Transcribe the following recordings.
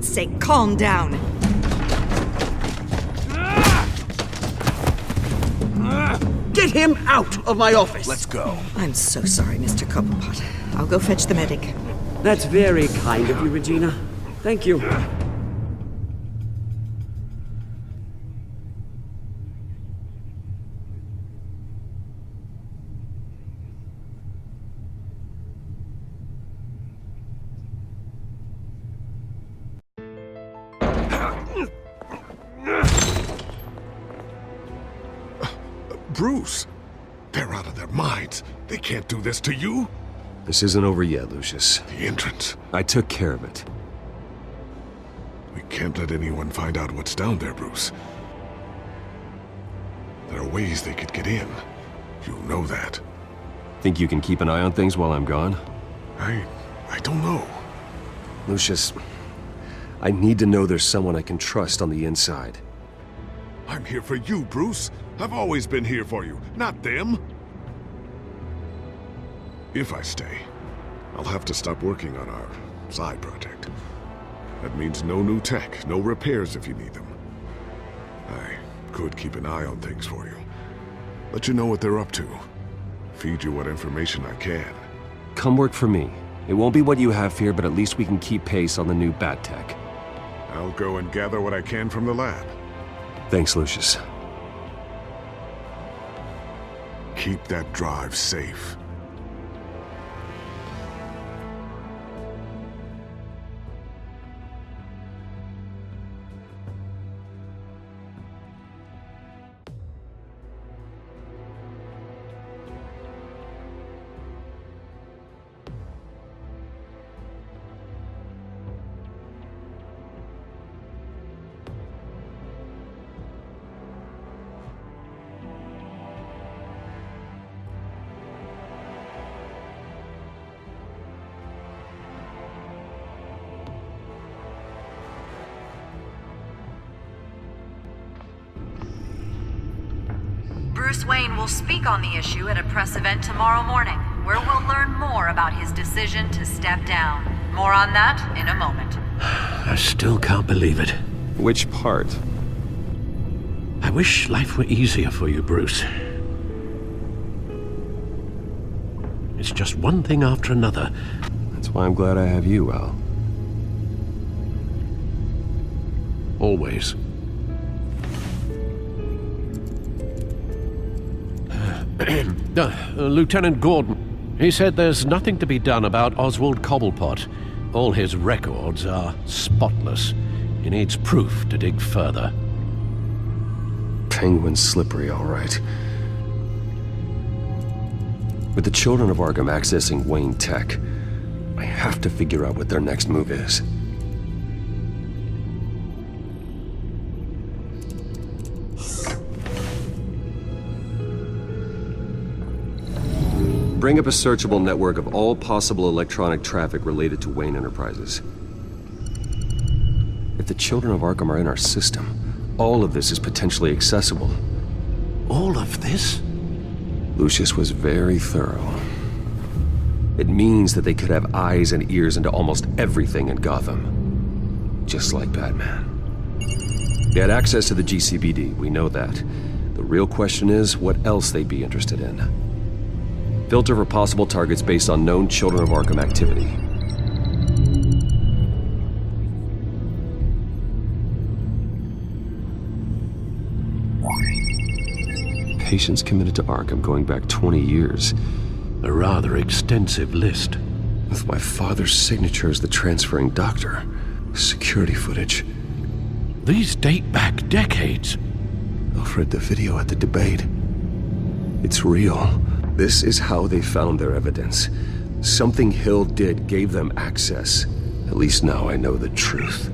heaven's sake, calm down. Get him out of my office! Let's go. I'm so sorry, Mr. Cobblepot. I'll go fetch the medic. That's very kind of you, Regina. Thank you. Bruce, they're out of their minds. They can't do this to you. This isn't over yet, Lucius. The entrance. I took care of it. We can't let anyone find out what's down there, Bruce. There are ways they could get in. You know that. Think you can keep an eye on things while I'm gone? I don't know. Lucius, I need to know there's someone I can trust on the inside. I'm here for you, Bruce. I've always been here for you, not them. If I stay, I'll have to stop working on our side project. That means no new tech, no repairs if you need them. I could keep an eye on things for you. Let you know what they're up to. Feed you what information I can. Come work for me. It won't be what you have here, but at least we can keep pace on the new bat tech. I'll go and gather what I can from the lab. Thanks, Lucius. Keep that drive safe. Bruce Wayne will speak on the issue at a press event tomorrow morning, where we'll learn more about his decision to step down. More on that in a moment. I still can't believe it. Which part? I wish life were easier for you, Bruce. It's just one thing after another. That's why I'm glad I have you, Al. Always. Lieutenant Gordon, he said there's nothing to be done about Oswald Cobblepot. All his records are spotless. He needs proof to dig further. Penguin's slippery, all right. With the children of Arkham accessing Wayne Tech, I have to figure out what their next move is. Bring up a searchable network of all possible electronic traffic related to Wayne Enterprises. If the children of Arkham are in our system, all of this is potentially accessible. All of this? Lucius was very thorough. It means that they could have eyes and ears into almost everything in Gotham. Just like Batman. They had access to the GCPD, we know that. The real question is what else they'd be interested in. Filter for possible targets based on known Children of Arkham activity. Patients committed to Arkham going back 20 years. A rather extensive list. With my father's signature as the transferring doctor. Security footage. These date back decades. Alfred, the video at the debate. It's real. This is how they found their evidence. Something Hill did gave them access. At least now I know the truth.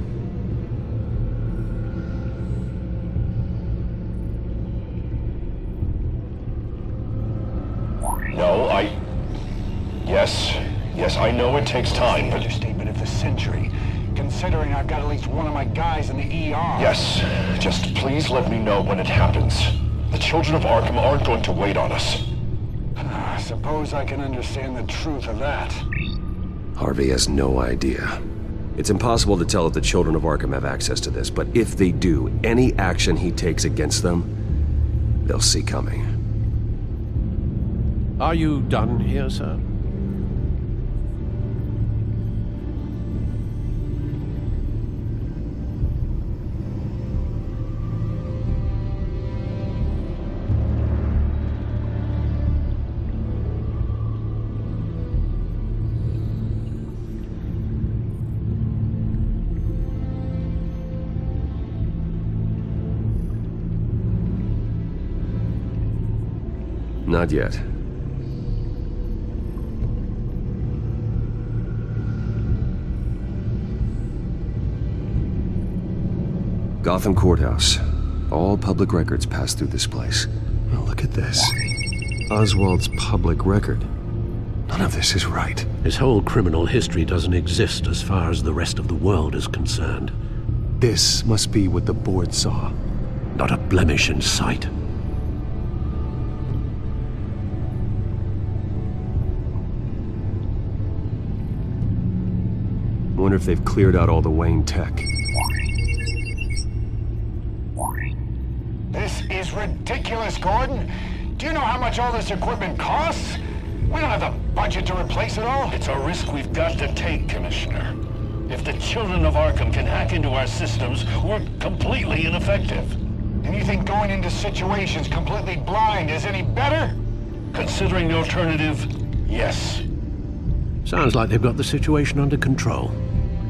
No, Yes, I know it takes time, but... Understatement of the century, considering I've got at least one of my guys in the ER. Yes, just please let me know when it happens. The children of Arkham aren't going to wait on us. I suppose I can understand the truth of that. Harvey has no idea. It's impossible to tell if the children of Arkham have access to this, but if they do, any action he takes against them, they'll see coming. Are you done here, sir? Not yet. Gotham Courthouse. All public records pass through this place. Oh, look at this. Oswald's public record. None of this is right. His whole criminal history doesn't exist as far as the rest of the world is concerned. This must be what the board saw. Not a blemish in sight. I wonder if they've cleared out all the Wayne tech. This is ridiculous, Gordon. Do you know how much all this equipment costs? We don't have the budget to replace it all. It's a risk we've got to take, Commissioner. If the children of Arkham can hack into our systems, we're completely ineffective. And you think going into situations completely blind is any better? Considering the alternative, yes. Sounds like they've got the situation under control.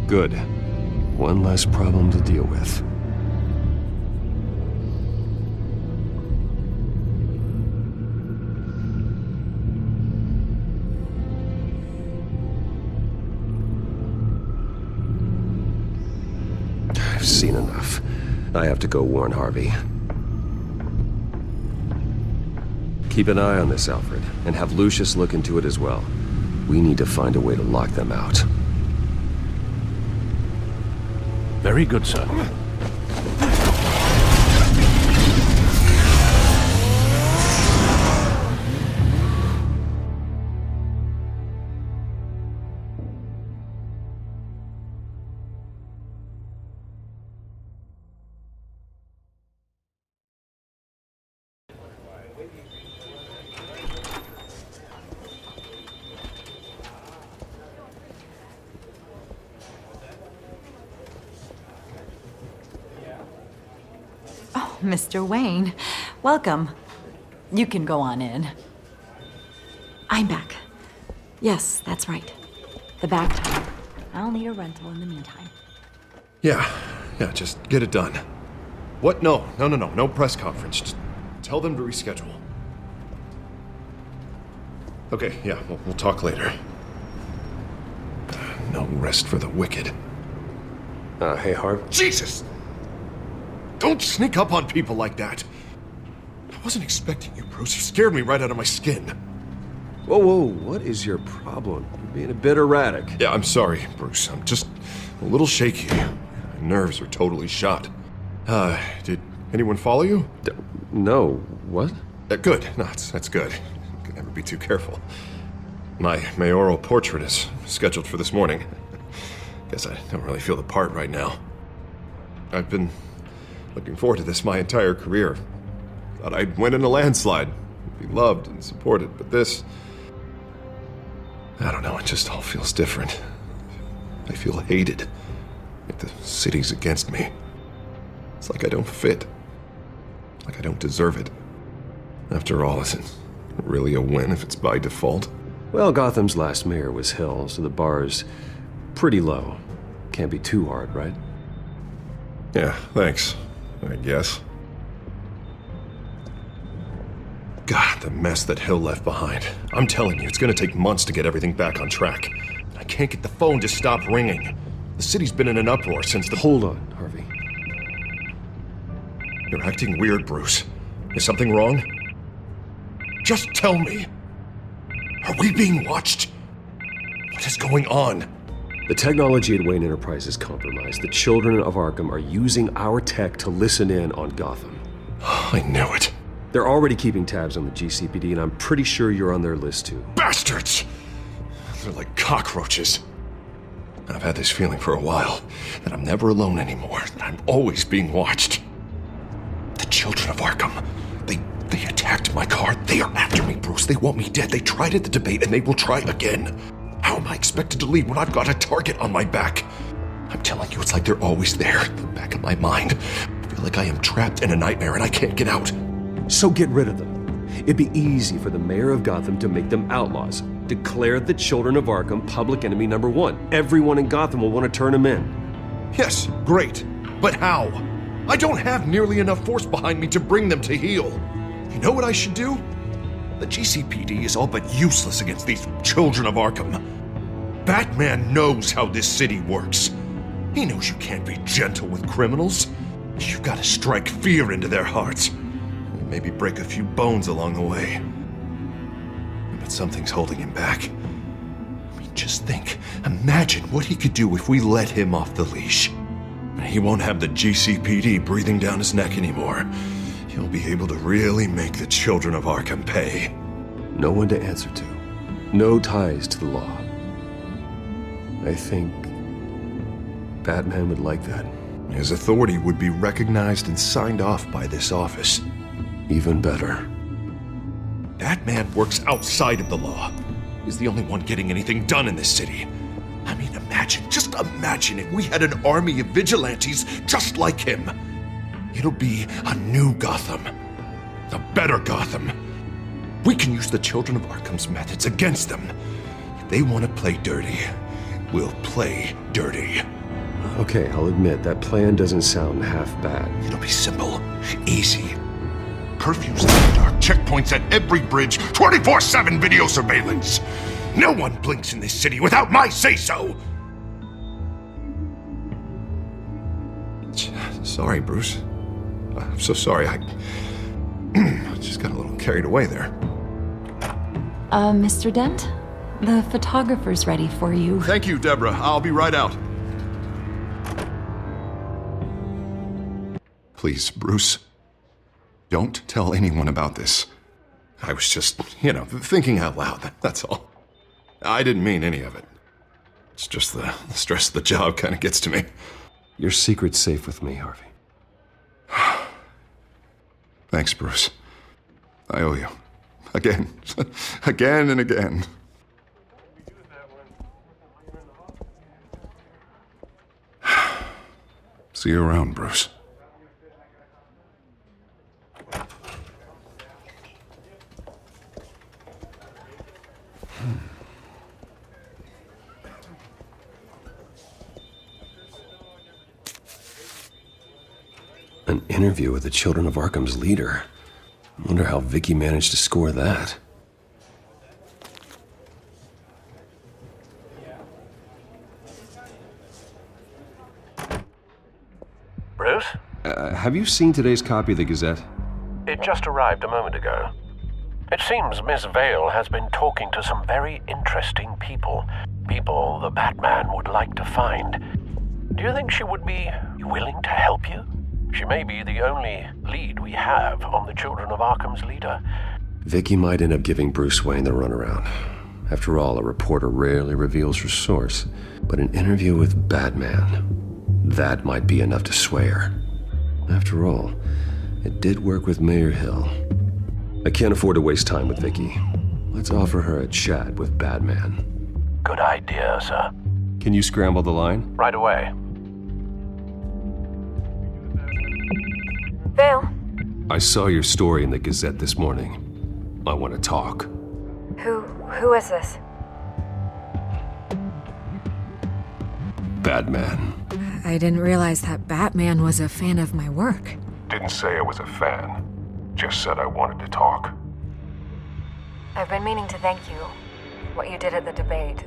Good. One less problem to deal with. I've seen enough. I have to go warn Harvey. Keep an eye on this, Alfred, and have Lucius look into it as well. We need to find a way to lock them out. Very good, sir. Mr. Wayne, welcome. You can go on in. I'm back. Yes, that's right. The back time. I'll need a rental in the meantime. Yeah, just get it done. What? No press conference. Just tell them to reschedule. Okay, yeah, we'll talk later. No rest for the wicked. Hey, Harv. Jesus! Don't sneak up on people like that. I wasn't expecting you, Bruce. You scared me right out of my skin. Whoa, what is your problem? You're being a bit erratic. Yeah, I'm sorry, Bruce. I'm just a little shaky. My nerves are totally shot. Did anyone follow you? No, what? Good. No, that's good. Could never be too careful. My mayoral portrait is scheduled for this morning. Guess I don't really feel the part right now. I've been looking forward to this my entire career. Thought I'd win in a landslide, be loved and supported, but this... I don't know, it just all feels different. I feel hated. Like the city's against me. It's like I don't fit. Like I don't deserve it. After all, is it really a win if it's by default? Well, Gotham's last mayor was Hill, so the bar's pretty low. Can't be too hard, right? Yeah, thanks. I guess. God, the mess that Hill left behind. I'm telling you, it's gonna take months to get everything back on track. I can't get the phone to stop ringing. The city's been in an uproar since the... Hold on, Harvey. You're acting weird, Bruce. Is something wrong? Just tell me. Are we being watched? What is going on? The technology at Wayne Enterprise is compromised. The children of Arkham are using our tech to listen in on Gotham. I knew it. They're already keeping tabs on the GCPD, and I'm pretty sure you're on their list too. Bastards! They're like cockroaches. I've had this feeling for a while, that I'm never alone anymore, that I'm always being watched. The children of Arkham, they attacked my car. They are after me, Bruce. They want me dead. They tried at the debate, and they will try again. How am I expected to leave when I've got a target on my back? I'm telling you, it's like they're always there, in the back of my mind. I feel like I am trapped in a nightmare and I can't get out. So get rid of them. It'd be easy for the mayor of Gotham to make them outlaws. Declare the children of Arkham public enemy number one. Everyone in Gotham will want to turn them in. Yes, great. But how? I don't have nearly enough force behind me to bring them to heel. You know what I should do? The GCPD is all but useless against these children of Arkham. Batman knows how this city works. He knows you can't be gentle with criminals. You've got to strike fear into their hearts. And maybe break a few bones along the way. But something's holding him back. I mean, just think. Imagine what he could do if we let him off the leash. He won't have the GCPD breathing down his neck anymore. He'll be able to really make the children of Arkham pay. No one to answer to. No ties to the law. I think Batman would like that. His authority would be recognized and signed off by this office. Even better. Batman works outside of the law. He's the only one getting anything done in this city. I mean, just imagine if we had an army of vigilantes just like him. It'll be a new Gotham. A better Gotham. We can use the children of Arkham's methods against them. If they want to play dirty, we'll play dirty. Okay, I'll admit, that plan doesn't sound half bad. It'll be simple, easy. Curfews at the dark, checkpoints at every bridge, 24/7 video surveillance. No one blinks in this city without my say-so. Sorry, Bruce. I'm so sorry. I just got a little carried away there. Mr. Dent? The photographer's ready for you. Thank you, Deborah. I'll be right out. Please, Bruce, don't tell anyone about this. I was just, thinking out loud, that's all. I didn't mean any of it. It's just the stress of the job kind of gets to me. Your secret's safe with me, Harvey. Thanks, Bruce. I owe you. Again. Again and again. See you around, Bruce. An interview with the Children of Arkham's leader. I wonder how Vicky managed to score that. Bruce? Have you seen today's copy of the Gazette? It just arrived a moment ago. It seems Miss Vale has been talking to some very interesting people. People the Batman would like to find. Do you think she would be willing to help you? She may be the only lead we have on the Children of Arkham's leader. Vicky might end up giving Bruce Wayne the runaround. After all, a reporter rarely reveals her source. But an interview with Batman, that might be enough to sway her. After all, it did work with Mayor Hill. I can't afford to waste time with Vicky. Let's offer her a chat with Batman. Good idea, sir. Can you scramble the line? Right away. Vale. I saw your story in the Gazette this morning. I want to talk. Who is this? Batman. I didn't realize that Batman was a fan of my work. Didn't say I was a fan. Just said I wanted to talk. I've been meaning to thank you. What you did at the debate.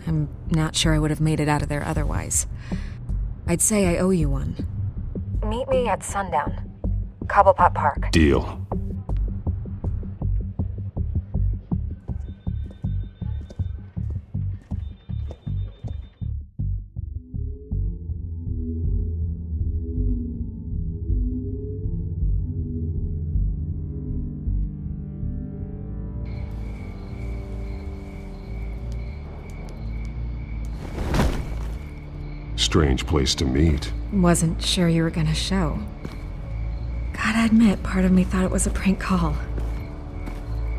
I'm not sure I would have made it out of there otherwise. I'd say I owe you one. Meet me at sundown. Cobblepot Park. Deal. strange place to meet. Wasn't sure you were gonna show. Gotta admit, part of me thought it was a prank call.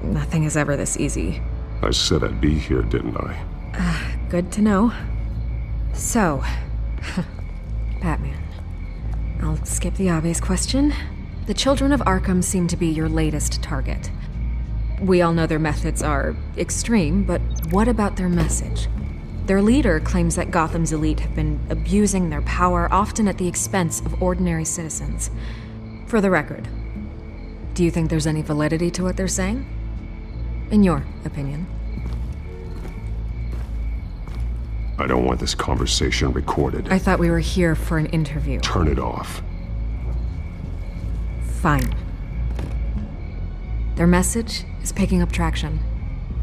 Nothing is ever this easy. I said I'd be here, didn't I? Good to know. So, Batman. I'll skip the obvious question. The children of Arkham seem to be your latest target. We all know their methods are extreme, but what about their message? Their leader claims that Gotham's elite have been abusing their power, often at the expense of ordinary citizens. For the record, do you think there's any validity to what they're saying? In your opinion? I don't want this conversation recorded. I thought we were here for an interview. Turn it off. Fine. Their message is picking up traction,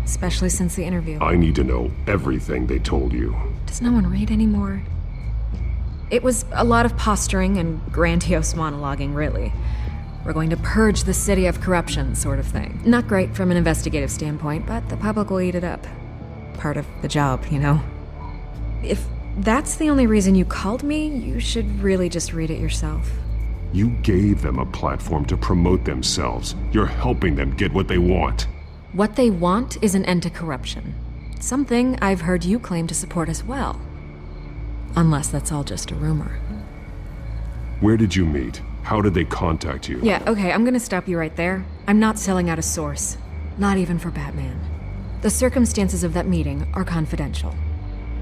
especially since the interview. I need to know everything they told you. Does no one read anymore? It was a lot of posturing and grandiose monologuing, really. We're going to purge the city of corruption, sort of thing. Not great from an investigative standpoint, but the public will eat it up. Part of the job, you know? If that's the only reason you called me, you should really just read it yourself. You gave them a platform to promote themselves. You're helping them get what they want. What they want is an end to corruption. Something I've heard you claim to support as well. Unless that's all just a rumor. Where did you meet? How did they contact you? Yeah, okay, I'm gonna stop you right there. I'm not selling out a source. Not even for Batman. The circumstances of that meeting are confidential.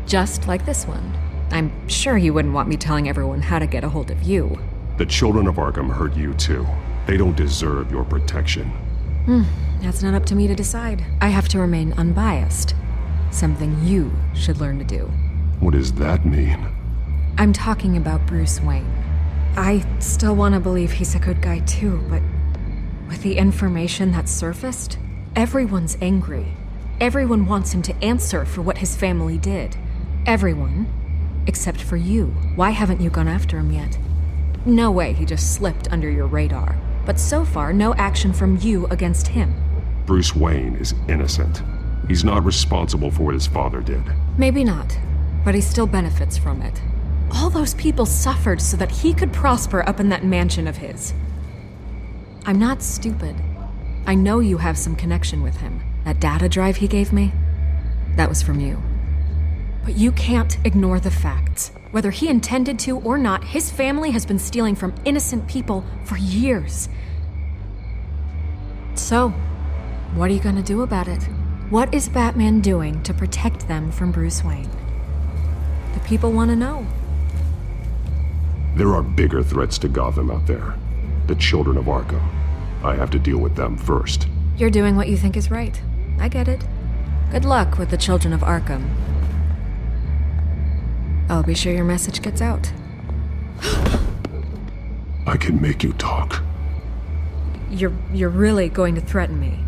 Just like this one. I'm sure you wouldn't want me telling everyone how to get a hold of you. The children of Arkham hurt you too. They don't deserve your protection. That's not up to me to decide. I have to remain unbiased. Something you should learn to do. What does that mean? I'm talking about Bruce Wayne. I still want to believe he's a good guy too, but with the information that surfaced, everyone's angry. Everyone wants him to answer for what his family did. Everyone, except for you. Why haven't you gone after him yet? No way he just slipped under your radar. But so far, no action from you against him. Bruce Wayne is innocent. He's not responsible for what his father did. Maybe not, but he still benefits from it. All those people suffered so that he could prosper up in that mansion of his. I'm not stupid. I know you have some connection with him. That data drive he gave me, that was from you. But you can't ignore the facts. Whether he intended to or not, his family has been stealing from innocent people for years. So, what are you gonna do about it? What is Batman doing to protect them from Bruce Wayne? The people want to know. There are bigger threats to Gotham out there. The children of Arkham. I have to deal with them first. You're doing what you think is right. I get it. Good luck with the children of Arkham. I'll be sure your message gets out. I can make you talk. You're really going to threaten me.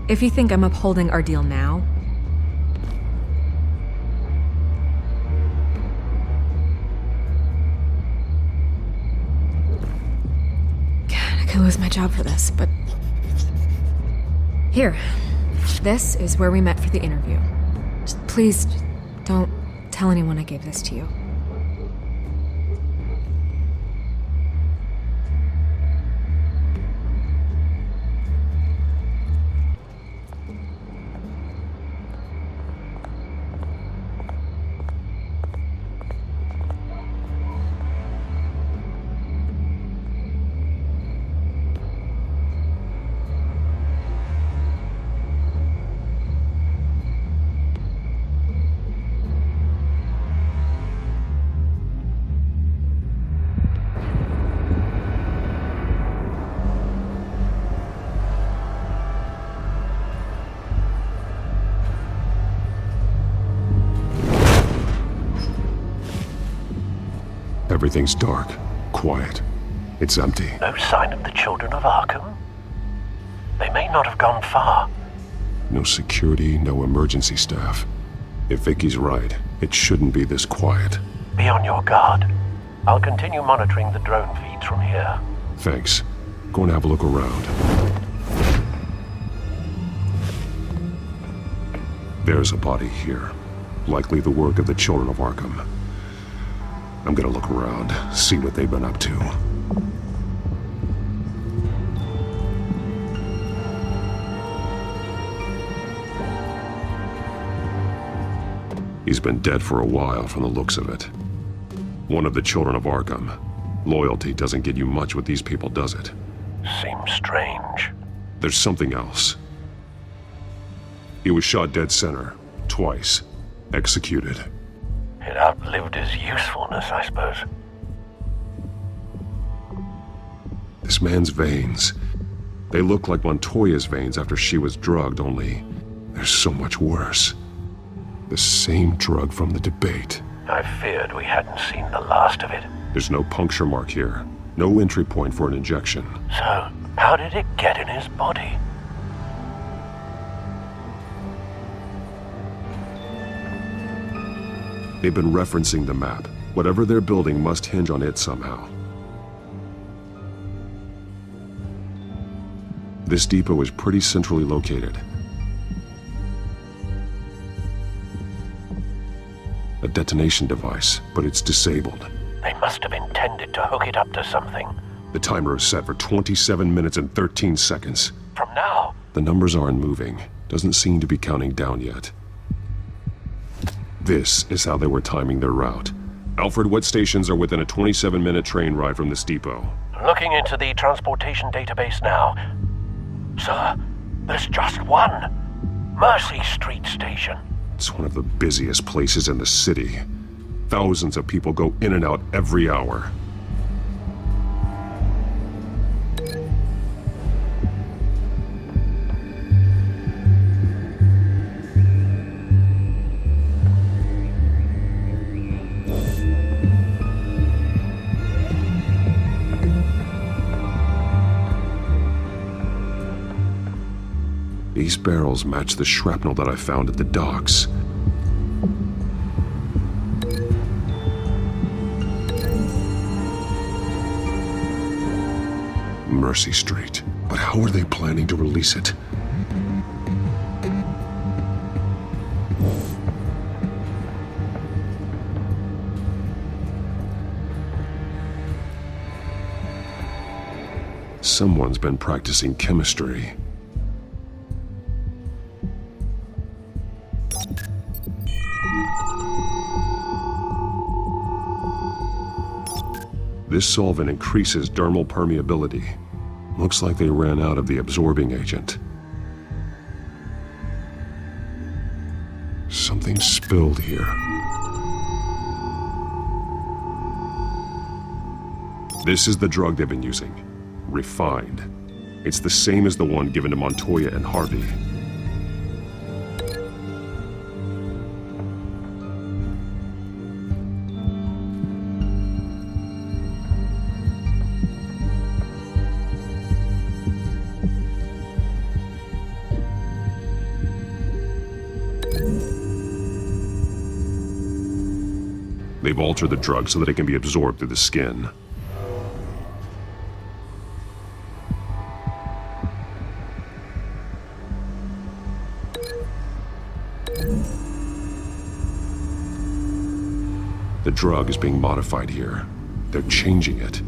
If you think I'm upholding our deal now... God, I could lose my job for this, but... Here. This is where we met for the interview. Just please, don't tell anyone I gave this to you. Everything's dark, quiet. It's empty. No sign of the children of Arkham? They may not have gone far. No security, no emergency staff. If Vicky's right, it shouldn't be this quiet. Be on your guard. I'll continue monitoring the drone feeds from here. Thanks. Go and have a look around. There's a body here. Likely the work of the children of Arkham. I'm gonna look around, see what they've been up to. He's been dead for a while from the looks of it. One of the children of Arkham. Loyalty doesn't get you much with these people, does it? Seems strange. There's something else. He was shot dead center, twice. Executed. It outlived his usefulness, I suppose. This man's veins. They look like Montoya's veins after she was drugged, only they're so much worse. The same drug from the debate. I feared we hadn't seen the last of it. There's no puncture mark here. No entry point for an injection. So, how did it get in his body? They've been referencing the map. Whatever they're building must hinge on it somehow. This depot is pretty centrally located. A detonation device, but it's disabled. They must have intended to hook it up to something. The timer is set for 27 minutes and 13 seconds. From now? The numbers aren't moving. Doesn't seem to be counting down yet. This is how they were timing their route. Alfred, what stations are within a 27-minute train ride from this depot? Looking into the transportation database now. Sir, there's just one. Mercy Street Station. It's one of the busiest places in the city. Thousands of people go in and out every hour. These barrels match the shrapnel that I found at the docks. Mercy Street. But how are they planning to release it? Someone's been practicing chemistry. This solvent increases dermal permeability. Looks like they ran out of the absorbing agent. Something spilled here. This is the drug they've been using. Refined. It's the same as the one given to Montoya and Harvey. They've altered the drug so that it can be absorbed through the skin. The drug is being modified here. They're changing it.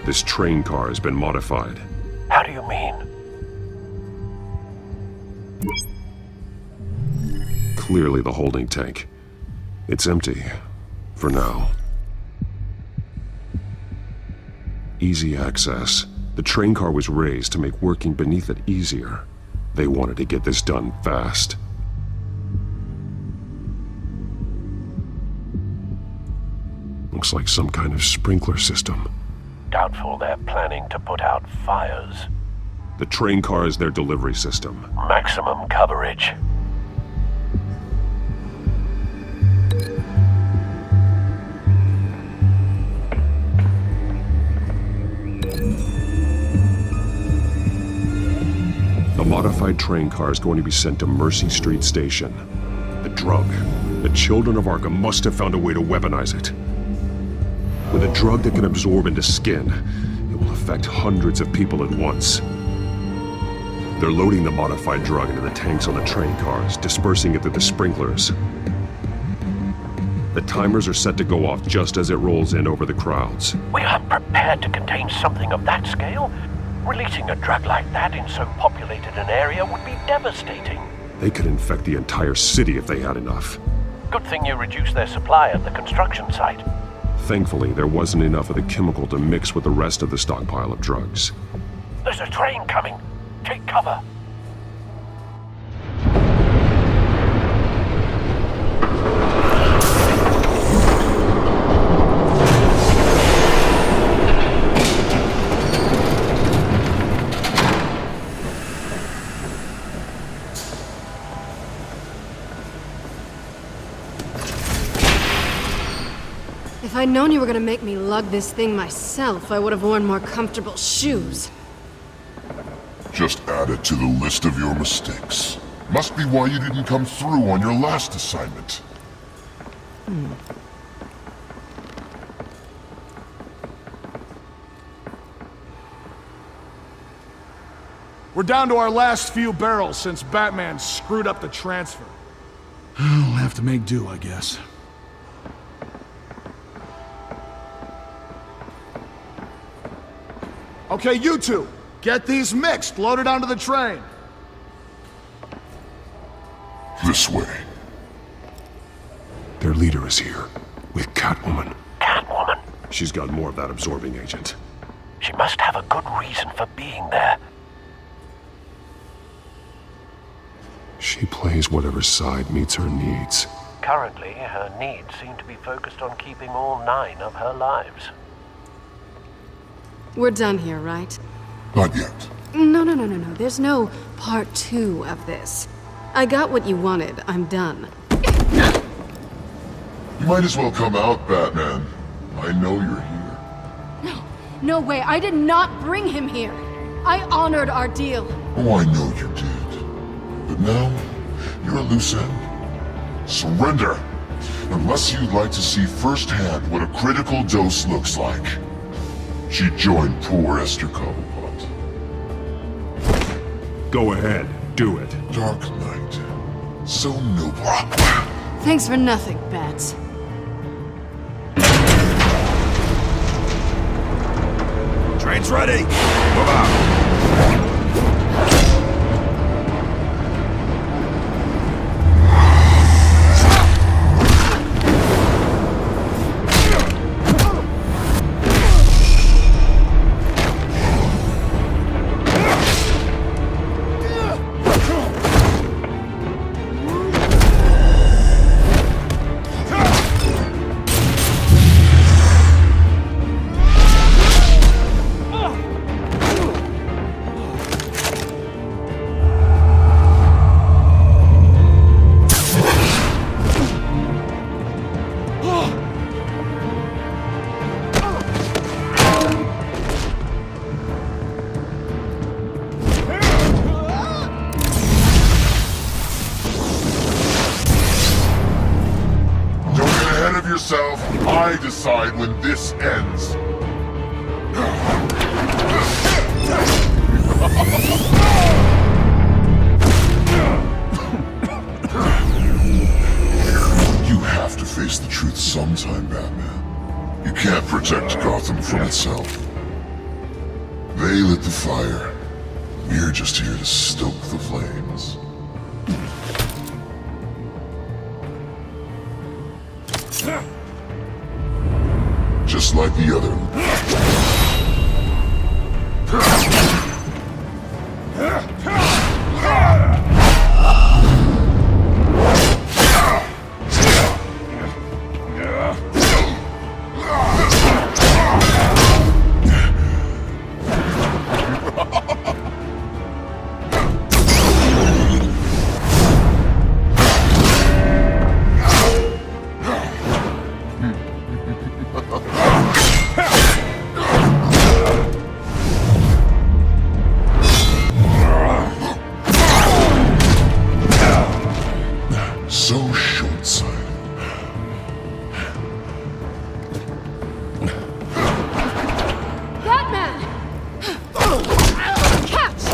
This train car has been modified. How do you mean? Clearly the holding tank. It's empty. For now. Easy access. The train car was raised to make working beneath it easier. They wanted to get this done fast. Looks like some kind of sprinkler system. Doubtful they're planning to put out fires. The train car is their delivery system. Maximum coverage. The modified train car is going to be sent to Mercy Street Station. The drug. The children of Arkham must have found a way to weaponize it. With a drug that can absorb into skin, it will affect hundreds of people at once. They're loading the modified drug into the tanks on the train cars, dispersing it through the sprinklers. The timers are set to go off just as it rolls in over the crowds. We aren't prepared to contain something of that scale. Releasing a drug like that in so populated an area would be devastating. They could infect the entire city if they had enough. Good thing you reduced their supply at the construction site. Thankfully, there wasn't enough of the chemical to mix with the rest of the stockpile of drugs. There's a train coming. Take cover. If I'd known you were gonna make me lug this thing myself, I would have worn more comfortable shoes. Just add it to the list of your mistakes. Must be why you didn't come through on your last assignment. We're down to our last few barrels since Batman screwed up the transfer. I'll have to make do, I guess. Okay, you two, get these mixed, loaded onto the train. This way. Their leader is here, with Catwoman. Catwoman? She's got more of that absorbing agent. She must have a good reason for being there. She plays whatever side meets her needs. Currently, her needs seem to be focused on keeping all 9 of her lives. We're done here, right? Not yet. No. There's no part 2 of this. I got what you wanted. I'm done. You might as well come out, Batman. I know you're here. No way. I did not bring him here. I honored our deal. Oh, I know you did. But now, you're a loose end. Surrender! Unless you'd like to see firsthand what a critical dose looks like. She joined poor Esther Cobblepot. Go ahead, do it. Dark Knight. So noble. Thanks for nothing, Bats. Train's ready! Move out! I decide when this ends. You have to face the truth sometime, Batman. You can't protect Gotham from itself. They lit the fire. We're just here to stoke the flames. Just like the other. So short-sighted. Batman! Catch!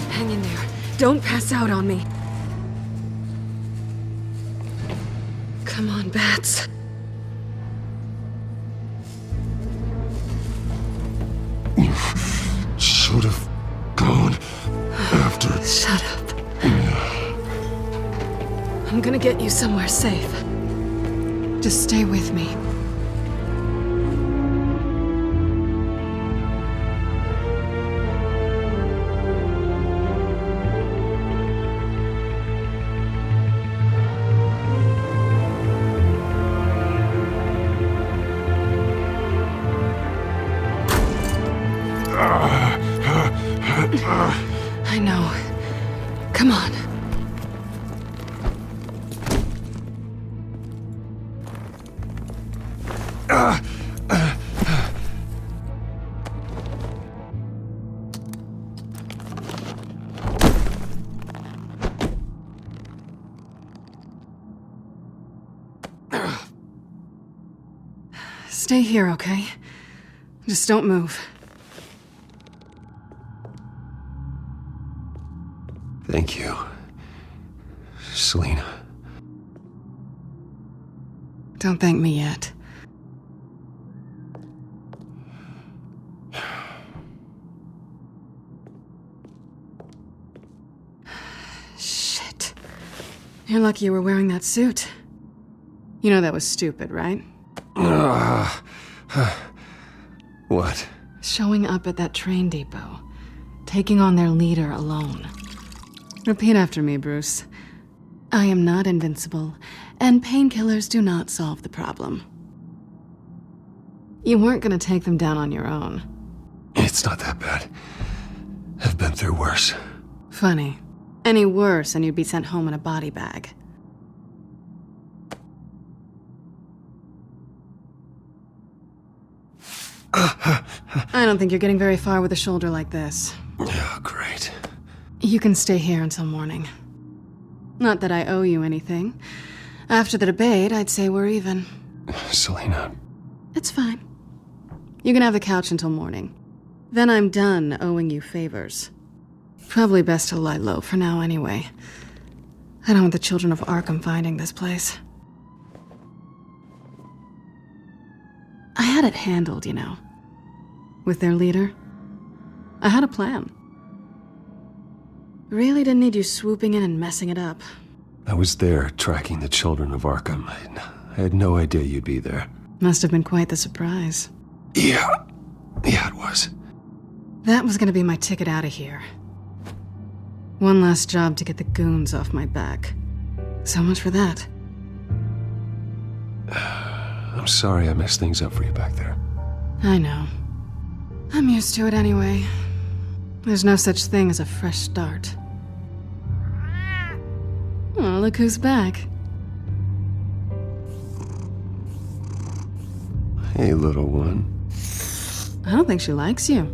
Hang in there. Don't pass out on me. Come on, bats. You should have gone after. Shut up. I'm gonna get you somewhere safe. Just stay with me. I know. Come on. Stay here, okay? Just don't move. Thank you, Selina. Don't thank me yet. Shit. You're lucky you were wearing that suit. You know that was stupid, right? What? Showing up at that train depot. Taking on their leader alone. Repeat after me, Bruce. I am not invincible, and painkillers do not solve the problem. You weren't gonna take them down on your own. It's not that bad. I've been through worse. Funny. Any worse and you'd be sent home in a body bag. I don't think you're getting very far with a shoulder like this. Oh, great. You can stay here until morning. Not that I owe you anything. After the debate, I'd say we're even. Selina. It's fine. You can have the couch until morning. Then I'm done owing you favors. Probably best to lie low for now anyway. I don't want the children of Arkham finding this place. I had it handled, you know. With their leader. I had a plan. Really didn't need you swooping in and messing it up. I was there tracking the children of Arkham. I had no idea you'd be there. Must have been quite the surprise. Yeah, it was. That was gonna be my ticket out of here. One last job to get the goons off my back. So much for that. I'm sorry I messed things up for you back there. I know. I'm used to it anyway. There's no such thing as a fresh start. Oh, look who's back. Hey, little one. I don't think she likes you.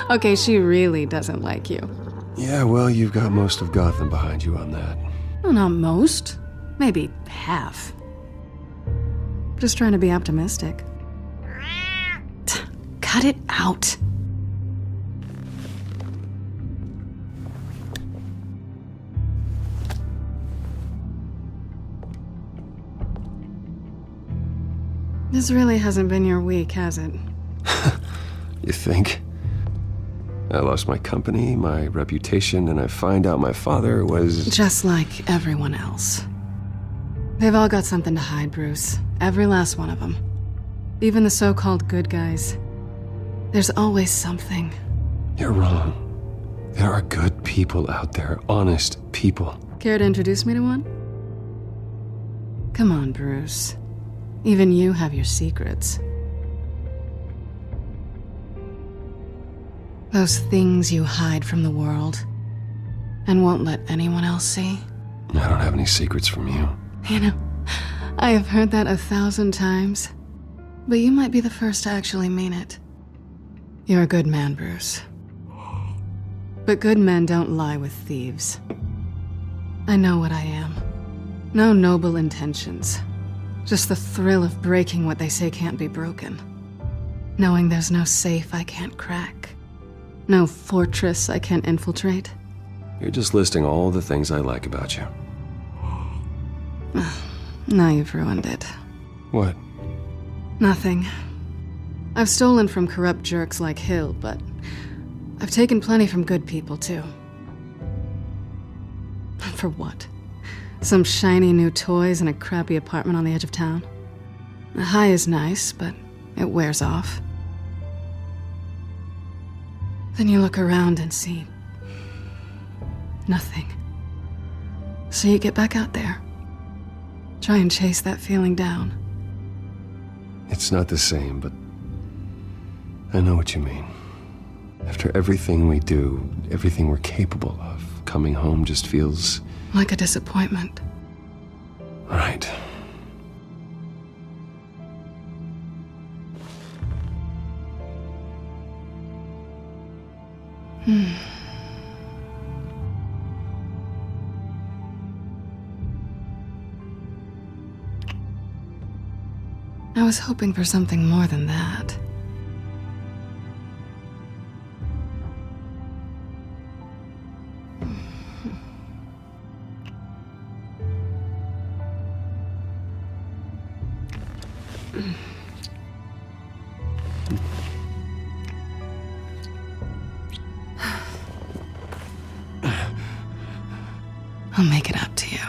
Okay, she really doesn't like you. Yeah, well, you've got most of Gotham behind you on that. Well, not most. Maybe half. Just trying to be optimistic. Cut it out. This really hasn't been your week, has it? You think? I lost my company, my reputation, and I find out my father was... Just like everyone else. They've all got something to hide, Bruce. Every last one of them. Even the so-called good guys. There's always something. You're wrong. There are good people out there, honest people. Care to introduce me to one? Come on, Bruce. Even you have your secrets. Those things you hide from the world and won't let anyone else see. I don't have any secrets from you. You know, I have heard that 1,000 times, but you might be the first to actually mean it. You're a good man, Bruce. But good men don't lie with thieves. I know what I am. No noble intentions. Just the thrill of breaking what they say can't be broken. Knowing there's no safe I can't crack. No fortress I can't infiltrate. You're just listing all the things I like about you. Now you've ruined it. What? Nothing. I've stolen from corrupt jerks like Hill, but I've taken plenty from good people, too. For what? Some shiny new toys and a crappy apartment on the edge of town? The high is nice, but it wears off. Then you look around and see nothing. So you get back out there. Try and chase that feeling down. It's not the same, but I know what you mean. After everything we do, everything we're capable of, coming home just feels... like a disappointment. Right. I was hoping for something more than that. I'll make it up to you.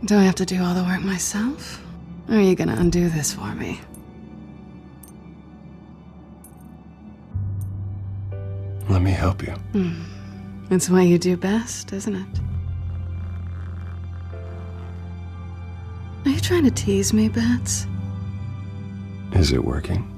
Do I have to do all the work myself? Or are you gonna undo this for me? Let me help you. It's what you do best, isn't it? Are you trying to tease me, Bats? Is it working?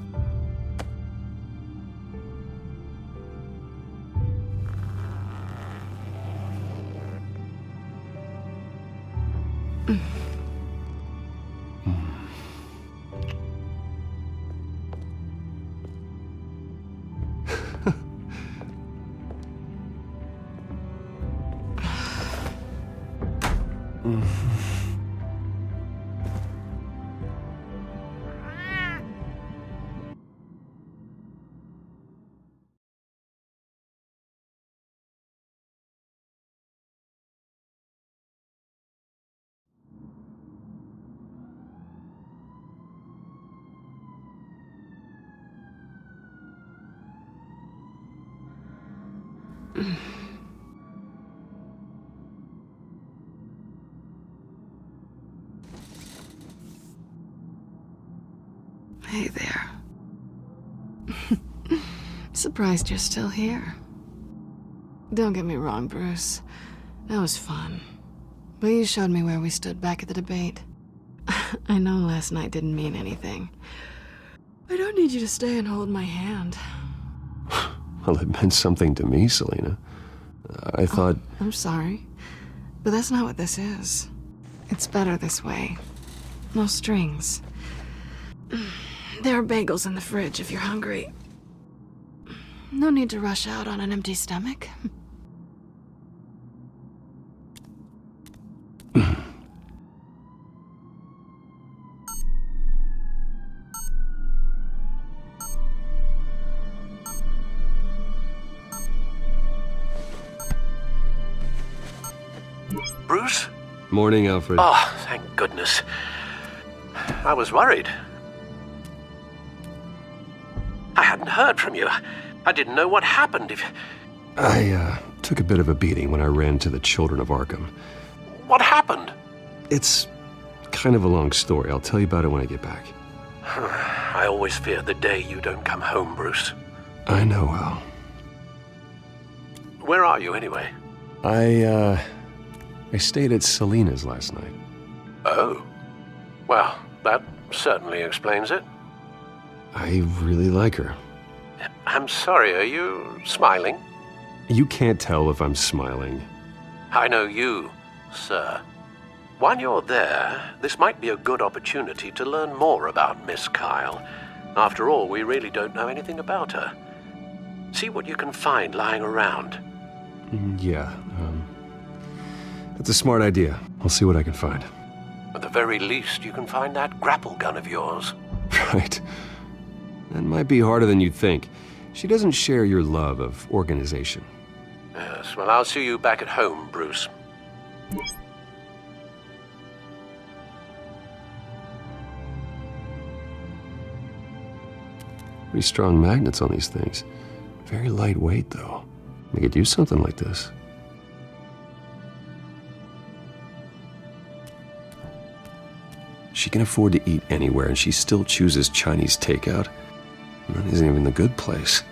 Hey there. Surprised you're still here. Don't get me wrong, Bruce. That was fun. But you showed me where we stood back at the debate. I know last night didn't mean anything. I don't need you to stay and hold my hand. Well, it meant something to me, Selina. I thought... I'm sorry, but that's not what this is. It's better this way. No strings. There are bagels in the fridge if you're hungry. No need to rush out on an empty stomach. Bruce? Morning, Alfred. Oh, thank goodness. I was worried. I hadn't heard from you. I didn't know what happened. I took a bit of a beating when I ran to the Children of Arkham. What happened? It's kind of a long story. I'll tell you about it when I get back. I always fear the day you don't come home, Bruce. I know, Al. Where are you, anyway? I stayed at Selina's last night. Oh. Well, that certainly explains it. I really like her. I'm sorry, are you smiling? You can't tell if I'm smiling. I know you, sir. While you're there, this might be a good opportunity to learn more about Miss Kyle. After all, we really don't know anything about her. See what you can find lying around. Yeah, that's a smart idea. I'll see what I can find. At the very least, you can find that grapple gun of yours. Right. That might be harder than you'd think. She doesn't share your love of organization. Yes, well, I'll see you back at home, Bruce. Pretty strong magnets on these things. Very lightweight, though. They could use something like this. She can afford to eat anywhere, and she still chooses Chinese takeout. And that isn't even the good place.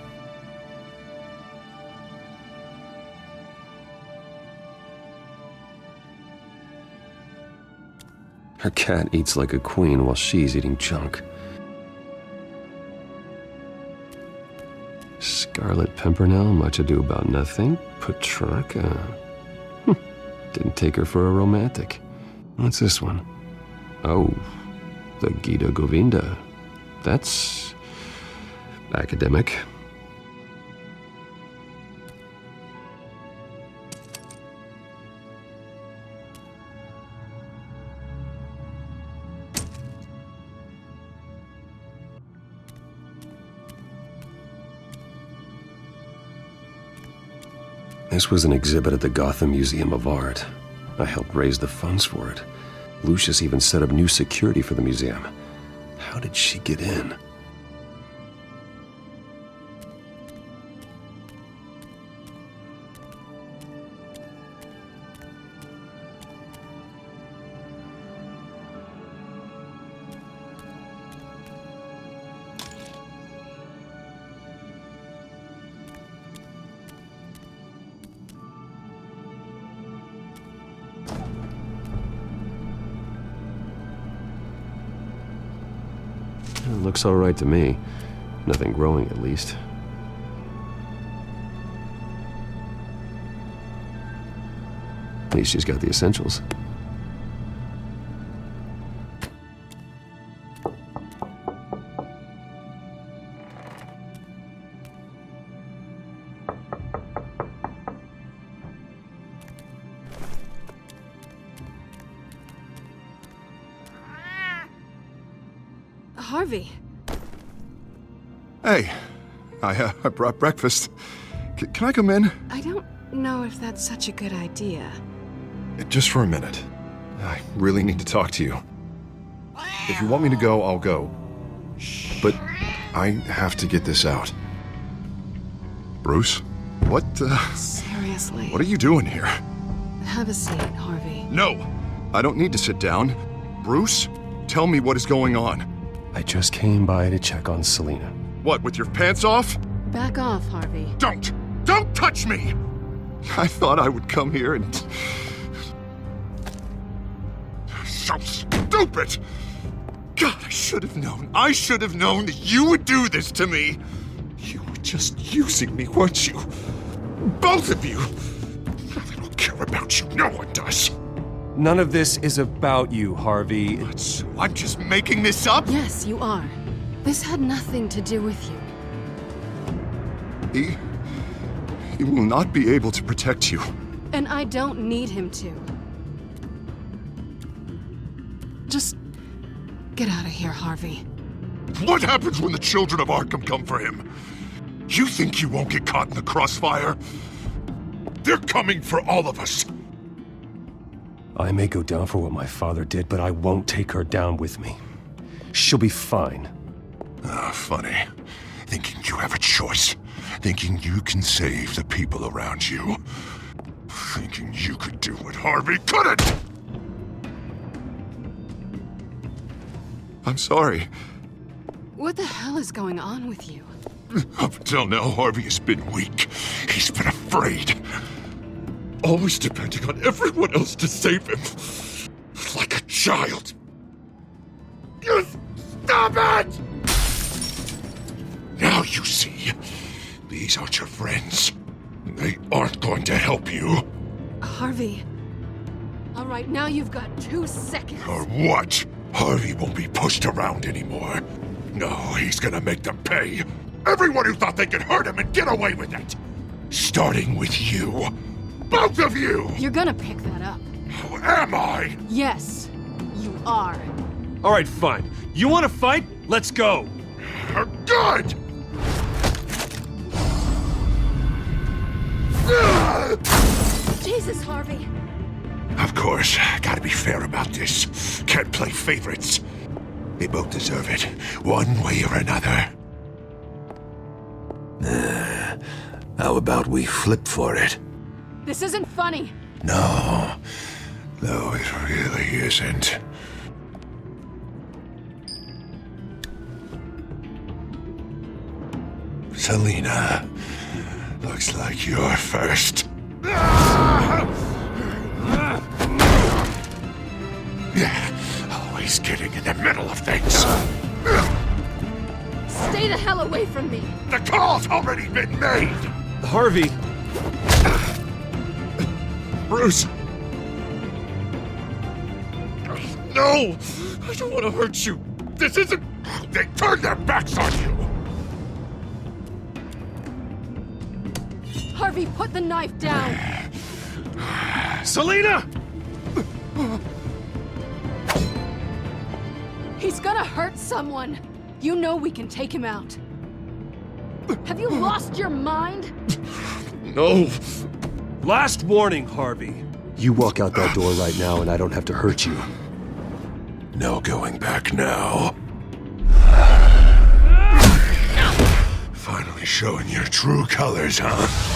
Her cat eats like a queen while she's eating junk. Scarlet Pimpernel, Much Ado About Nothing, Petrarca. Didn't take her for a romantic. What's this one? Oh, the Gita Govinda. That's academic. This was an exhibit at the Gotham Museum of Art. I helped raise the funds for it. Lucius even set up new security for the museum. How did she get in? It looks all right to me. Nothing growing, at least. At least she's got the essentials. Harvey. Hey, I brought breakfast. Can I come in? I don't know if that's such a good idea. Just for a minute. I really need to talk to you. If you want me to go, I'll go. But I have to get this out. Bruce? What, Seriously. What are you doing here? Have a seat, Harvey. No! I don't need to sit down. Bruce, tell me what is going on. I just came by to check on Selina. What, with your pants off? Back off, Harvey. Don't! Don't touch me! I thought I would come here and... So stupid! God, I should have known. I should have known that you would do this to me. You were just using me, weren't you? Both of you. I don't care about you. No one does. None of this is about you, Harvey. So I'm just making this up? Yes, you are. This had nothing to do with you. He will not be able to protect you. And I don't need him to. Just get out of here, Harvey. What happens when the children of Arkham come for him? You think you won't get caught in the crossfire? They're coming for all of us. I may go down for what my father did, but I won't take her down with me. She'll be fine. Ah, funny. Thinking you have a choice. Thinking you can save the people around you. Thinking you could do what Harvey couldn't! I'm sorry. What the hell is going on with you? Up until now, Harvey has been weak. He's been afraid. Always depending on everyone else to save him. Like a child. You stop it! Now you see. These aren't your friends. They aren't going to help you. Harvey. All right, now you've got 2 seconds. Or what? Harvey won't be pushed around anymore. No, he's gonna make them pay. Everyone who thought they could hurt him and get away with it. Starting with you. Both of you! You're gonna pick that up. Who am I? Yes, you are. All right, fine. You want to fight? Let's go. Good! Jesus, Harvey. Of course, gotta be fair about this. Can't play favorites. They both deserve it, one way or another. How about we flip for it? This isn't funny. No, it really isn't. Selina, looks like you're first. Always getting in the middle of things. Stay the hell away from me. The call's already been made. Harvey. Bruce. No! I don't want to hurt you. This isn't... They turned their backs on you. Harvey, put the knife down. Selina! He's gonna hurt someone. You know we can take him out. Have you lost your mind? No. Last warning, Harvey. You walk out that door right now and I don't have to hurt you. No going back now. Finally showing your true colors, huh?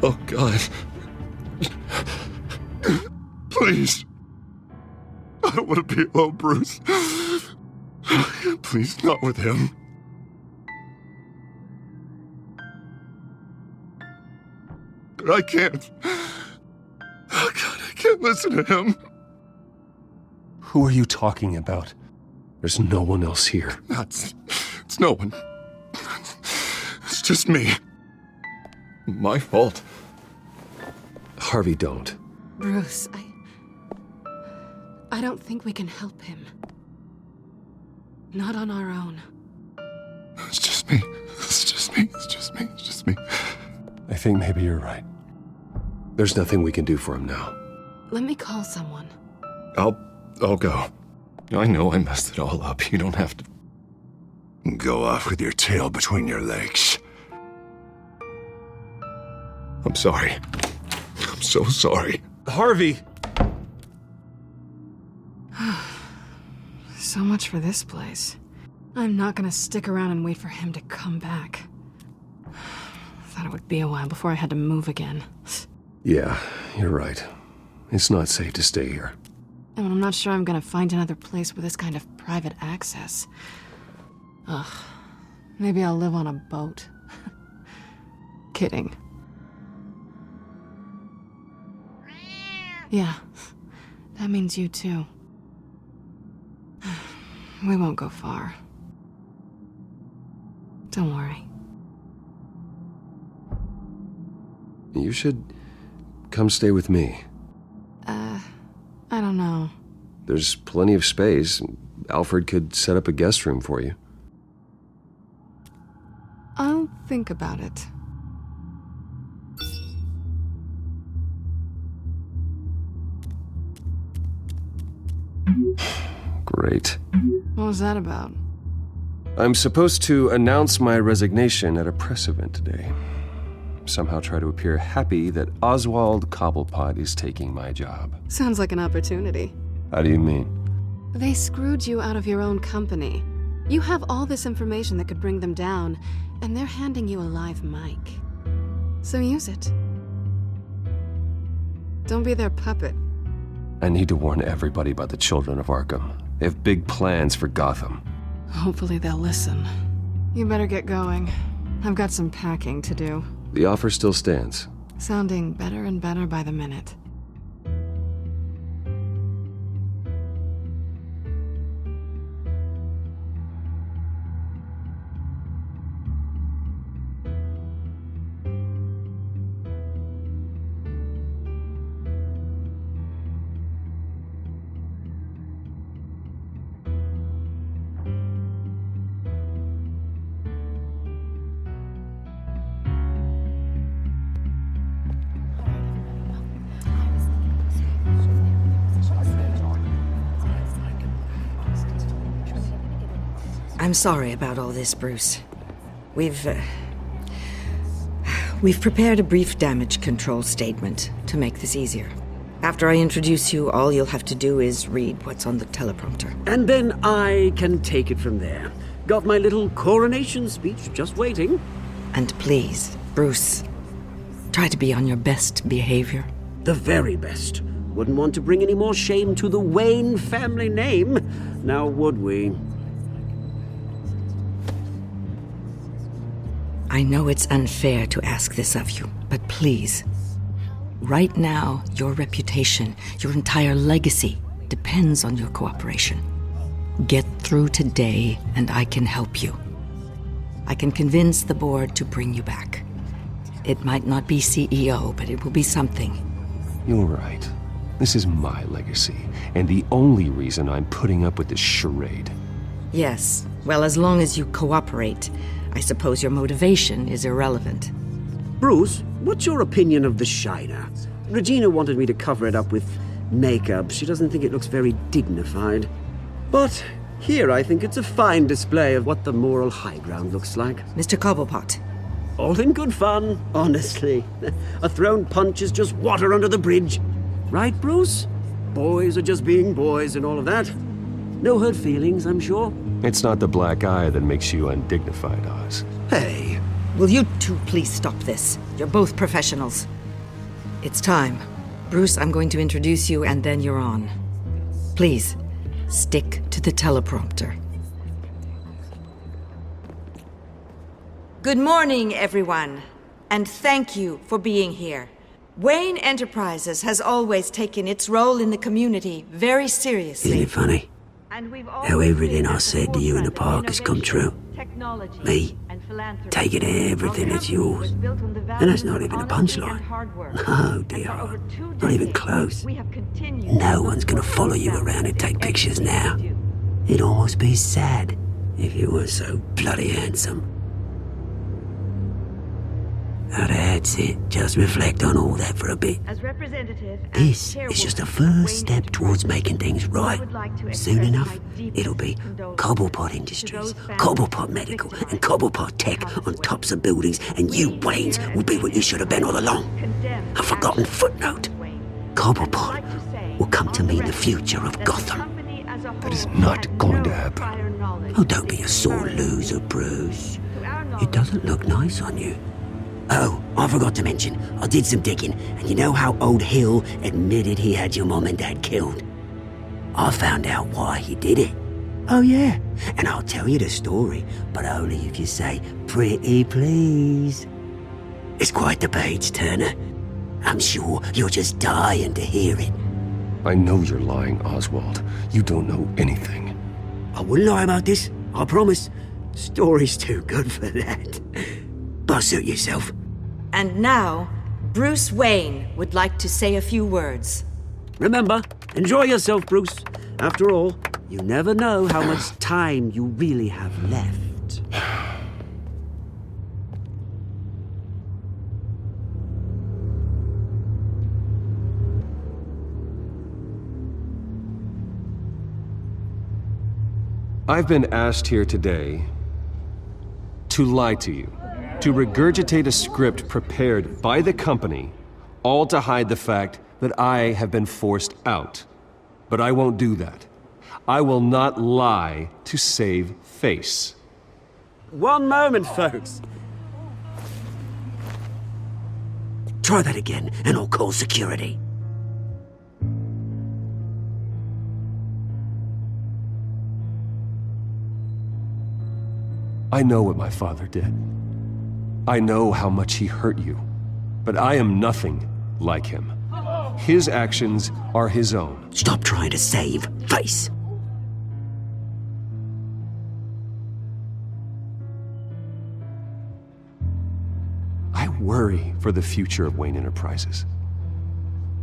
Oh, God. Please. I don't want to be alone, Bruce. Please, not with him. But I can't. Oh, God, I can't listen to him. Who are you talking about? There's no one else here. It's no one. It's just me. My fault. Harvey, don't. Bruce, I don't think we can help him. Not on our own. It's just me. It's just me. It's just me. It's just me. I think maybe you're right. There's nothing we can do for him now. Let me call someone. I'll go. I know I messed it all up. You don't have to... Go off with your tail between your legs. I'm sorry. I'm so sorry. Harvey! So much for this place. I'm not gonna stick around and wait for him to come back. Thought it would be a while before I had to move again. Yeah, you're right. It's not safe to stay here. And I'm not sure I'm gonna find another place with this kind of private access. Ugh. Maybe I'll live on a boat. Kidding. Yeah. That means you too. We won't go far. Don't worry. You should come stay with me. I don't know. There's plenty of space. Alfred could set up a guest room for you. I'll think about it. Great. What was that about? I'm supposed to announce my resignation at a press event today. Somehow try to appear happy that Oswald Cobblepot is taking my job. Sounds like an opportunity. How do you mean? They screwed you out of your own company. You have all this information that could bring them down, and they're handing you a live mic. So use it. Don't be their puppet. I need to warn everybody about the children of Arkham. They have big plans for Gotham. Hopefully they'll listen. You better get going. I've got some packing to do. The offer still stands. Sounding better and better by the minute. I'm sorry about all this, Bruce. We've prepared a brief damage control statement to make this easier. After I introduce you, all you'll have to do is read what's on the teleprompter. And then I can take it from there. Got my little coronation speech just waiting. And please, Bruce, try to be on your best behavior. The very best. Wouldn't want to bring any more shame to the Wayne family name, now would we? I know it's unfair to ask this of you, but please, right now, your reputation, your entire legacy, depends on your cooperation. Get through today, and I can help you. I can convince the board to bring you back. It might not be CEO, but it will be something. You're right. This is my legacy, and the only reason I'm putting up with this charade. Yes, well, as long as you cooperate, I suppose your motivation is irrelevant. Bruce, what's your opinion of the Shiner? Regina wanted me to cover it up with makeup. She doesn't think it looks very dignified. But here I think it's a fine display of what the moral high ground looks like. Mr. Cobblepot. All in good fun, honestly. A thrown punch is just water under the bridge. Right, Bruce? Boys are just being boys and all of that. No hurt feelings, I'm sure. It's not the black eye that makes you undignified, Oz. Hey. Will you two please stop this? You're both professionals. It's time. Bruce, I'm going to introduce you and then you're on. Please, stick to the teleprompter. Good morning, everyone, and thank you for being here. Wayne Enterprises has always taken its role in the community very seriously. Isn't it funny? How everything I said to you in the park has come true. Me, taking everything that's yours. And that's not even a punchline. No, dear. Not even close. No one's gonna follow you around and take pictures now. It'd almost be sad if you were so bloody handsome. Now that's it. Just reflect on all that for a bit. This is just a first step towards making things right. Soon enough, it'll be Cobblepot Industries, Cobblepot Medical, and Cobblepot Tech on tops of buildings, and you, Waynes, will be what you should have been all along. A forgotten footnote. Cobblepot will come to mean the future of Gotham. That is not going to happen. Oh, don't be a sore loser, Bruce. It doesn't look nice on you. Oh, I forgot to mention, I did some digging, and you know how old Hill admitted he had your mom and dad killed? I found out why he did it. Oh yeah, and I'll tell you the story, but only if you say, pretty please. It's quite the page, Turner. I'm sure you're just dying to hear it. I know you're lying, Oswald. You don't know anything. I wouldn't lie about this, I promise. Story's too good for that. But suit yourself. And now, Bruce Wayne would like to say a few words. Remember, enjoy yourself, Bruce. After all, you never know how much time you really have left. I've been asked here today to lie to you, to regurgitate a script prepared by the company, all to hide the fact that I have been forced out. But I won't do that. I will not lie to save face. One moment, folks. Try that again, and I'll call security. I know what my father did. I know how much he hurt you. But I am nothing like him. His actions are his own. Stop trying to save face. I worry for the future of Wayne Enterprises.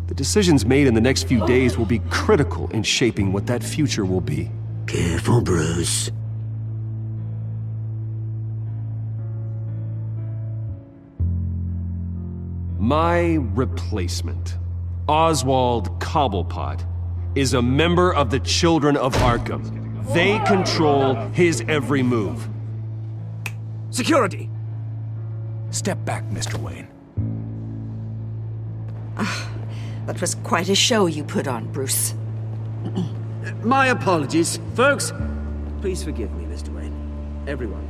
The decisions made in the next few days will be critical in shaping what that future will be. Careful, Bruce. My replacement, Oswald Cobblepot, is a member of the Children of Arkham. They control his every move. Security! Step back, Mr. Wayne. That was quite a show you put on, Bruce. My apologies. Folks, please forgive me, Mr. Wayne. Everyone.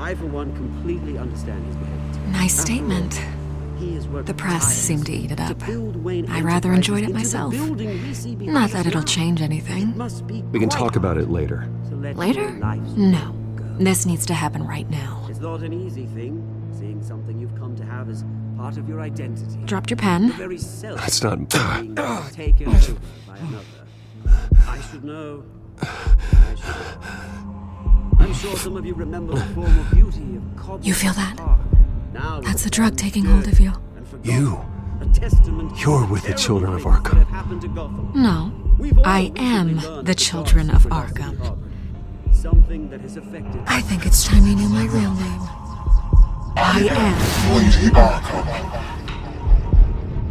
I, for one, completely understand his behavior. Nice statement. The press seemed to eat it up. I rather enjoyed it myself. Not that it'll change anything. We can talk about it later. Later? No. This needs to happen right now. It's not an easy thing, seeing something you've come to have as part of your identity. Dropped your pen? That's not... Taken over by another. I should know. I'm sure some of you remember the form of beauty of Cobb. You feel that? That's the drug taking hold of you. You're with the Children of Arkham. No, I am the Children of Arkham. I think it's time you knew my real name. I am Lady Arkham.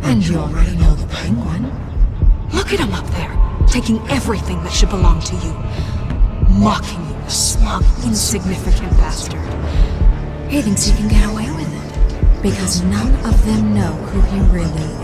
And you already know the Penguin. Look at him up there, taking everything that should belong to you. Mocking you, smug, insignificant bastard. He thinks he can get away with it, because none of them know who he really